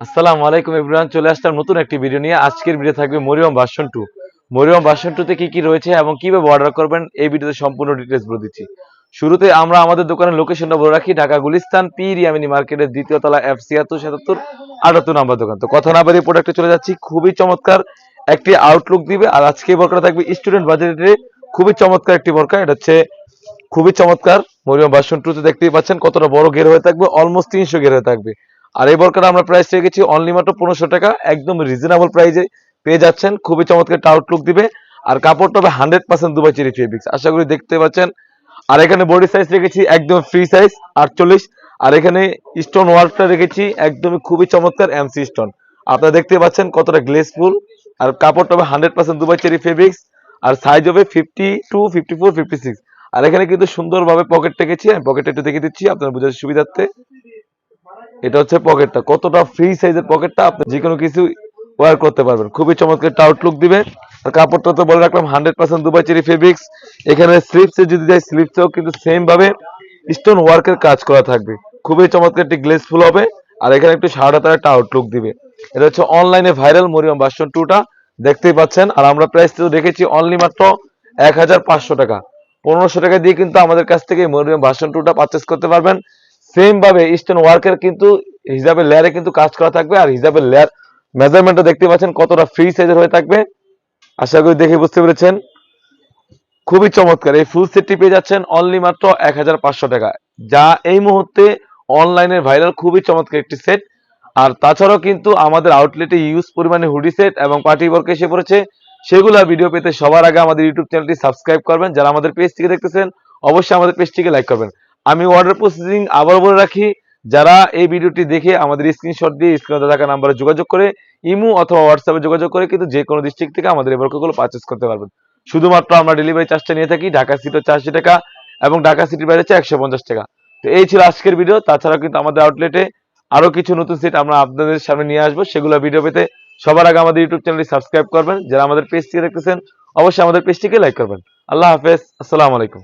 আসসালামু আলাইকুম এভরিওয়ান, চলে আসলাম নতুন একটি ভিডিও নিয়ে। আজকের ভিডিও থাকবে মরিয়ম ভার্সন 2। মরিয়ম ভার্সন 2 তে কি কি রয়েছে এবং কিভাবে অর্ডার করবেন এই ভিডিওতে সম্পূর্ণ ডিটেইলস বলে দিচ্ছি। শুরুতে আমরা আমাদের দোকানের লোকেশনটা বলে রাখি, ঢাকা গুলিস্তান পীর ইয়ামিনী মার্কেটের দ্বিতীয় তলা F76 77 78 নাম্বার দোকান। তো কথা না বাড়িয়ে প্রোডাক্টে চলে যাচ্ছি। খুবই চমৎকার একটি আউটলুক দিবে। আর আজকে এই বোরকাটা থাকবে স্টুডেন্ট বাজেটে, খুবই চমৎকার একটি বোরকা। এটা হচ্ছে খুবই চমৎকার মরিয়ম ভার্সন 2 তে দেখতেই পাচ্ছেন কতটা বড় ঘের হয়ে থাকবে, অলমোস্ট 300 ঘের হয়ে থাকবে। আর এই বোরকাটা আমরা প্রাইস রেখেছি অনলি মাত্র 1500 টাকা, একদম রিজনেবল প্রাইসে পেয়ে যাচ্ছেন। খুবই চমৎকার একটা আউটলুক দিবে। আর কাপড়টা হবে 100% দুবাই চেরি ফেব্রিক্স, আশা করি দেখতে পাচ্ছেন। আর এখানে বডি সাইজ রেখেছি একদম ফ্রি সাইজ 48। আর এখানে স্টোন ওয়ার্কটা রেখেছি একদমই খুবই চমৎকার এমসি স্টোন, আপনারা দেখতে পাচ্ছেন কতটা গ্লেসফুল। আর কাপড়টা হবে 100% দুবাই চেরি ফেব্রিক্স। আর সাইজ হবে 52, 54, 56। আর এখানে কিন্তু সুন্দরভাবে পকেট রেখেছি, আমি পকেটটা একটু দেখে দিচ্ছি আপনার বোঝার সুবিধার্থে। এটা হচ্ছে পকেটটা, কতটা ফ্রি সাইজের পকেটটা, আপনি যে কোনো কিছু ওয়্যার করতে পারবেন। খুবই চমৎকার একটা আউটলুক দিবে। আর কাপড়টা তো বলে রাখলাম 100% দুবাই চেরি ফেব্রিক্স। এখানে স্লিপসে যদি যাই, স্লিপসেও কিন্তু সেম ভাবে স্টোন ওয়ার্কের কাজ করা থাকবে, খুবই চমৎকার একটি গ্লেসফুল হবে। আর এখানে একটু সাদাটার একটা আউটলুক দিবে। এটা হচ্ছে অনলাইনে ভাইরাল মরিয়ম ভার্সন 2টা, দেখতেই পাচ্ছেন। আর আমরা প্রাইস তো রেখেছি অনলি মাত্র 1500 টাকা। 1500 টাকা দিয়ে কিন্তু আমাদের কাছ থেকে মরিয়ম ভার্সন 2টা পারচেস করতে পারবেন। সেম ভাবে স্টোন ওয়ার্কের কিন্তু হিজাবের লেয়ারে কিন্তু কাজ করা থাকবে। আর হিজাবের লেয়ার মেজারমেন্টটা দেখতে পাচ্ছেন কতটা ফ্রি সাইজের হয়ে থাকবে, আশা করি দেখে বুঝতে পেরেছেন। খুবই চমৎকার এই ফুল সেটটি পেয়ে যাচ্ছেন অনলি মাত্র 1500 টাকা, যা এই মুহূর্তে অনলাইনের ভাইরাল খুবই চমৎকার একটি সেট। আর তাছাড়াও কিন্তু আমাদের আউটলেটে ইউজ পরিমাণে হুডি সেট এবং পার্টি ওয়ার্ক এসে পড়েছে। সেগুলো ভিডিও পেতে সবার আগে আমাদের ইউটিউব চ্যানেলটি সাবস্ক্রাইব করবেন। যারা আমাদের পেজ থেকে দেখতেছেন অবশ্যই আমাদের পেজটিকে লাইক করবেন। আমি অর্ডার প্রসেসিং আবার বলে রাখি, যারা এই ভিডিওটি দেখে আমাদের স্ক্রিনশট দিয়ে স্ক্রিনে থাকা নাম্বারে যোগাযোগ করে ইমো অথবা হোয়াটসঅ্যাপে যোগাযোগ করে কিন্তু যে কোনো ডিস্ট্রিক্ট থেকে আমাদের এই বোরকাগুলো পারচেজ করতে পারবেন। শুধুমাত্র আমরা ডেলিভারি চার্জটা নিয়ে থাকি, ঢাকা সিটি 400 টাকা এবং ঢাকা সিটির বাইরে হচ্ছে 150 টাকা। তো এই ছিল আজকের ভিডিও। তাছাড়া কিন্তু আমাদের আউটলেটে আরো কিছু নতুন সেট আমরা আপনাদের সামনে নিয়ে আসবো, সেগুলো ভিডিও পেতে সবার আগে আমাদের ইউটিউব চ্যানেলটি সাবস্ক্রাইব করবেন। যারা আমাদের পেজ থেকে দেখতেছেন অবশ্যই আমাদের পেজটিকে লাইক করবেন। আল্লাহ হাফেজ, আসসালামু আলাইকুম।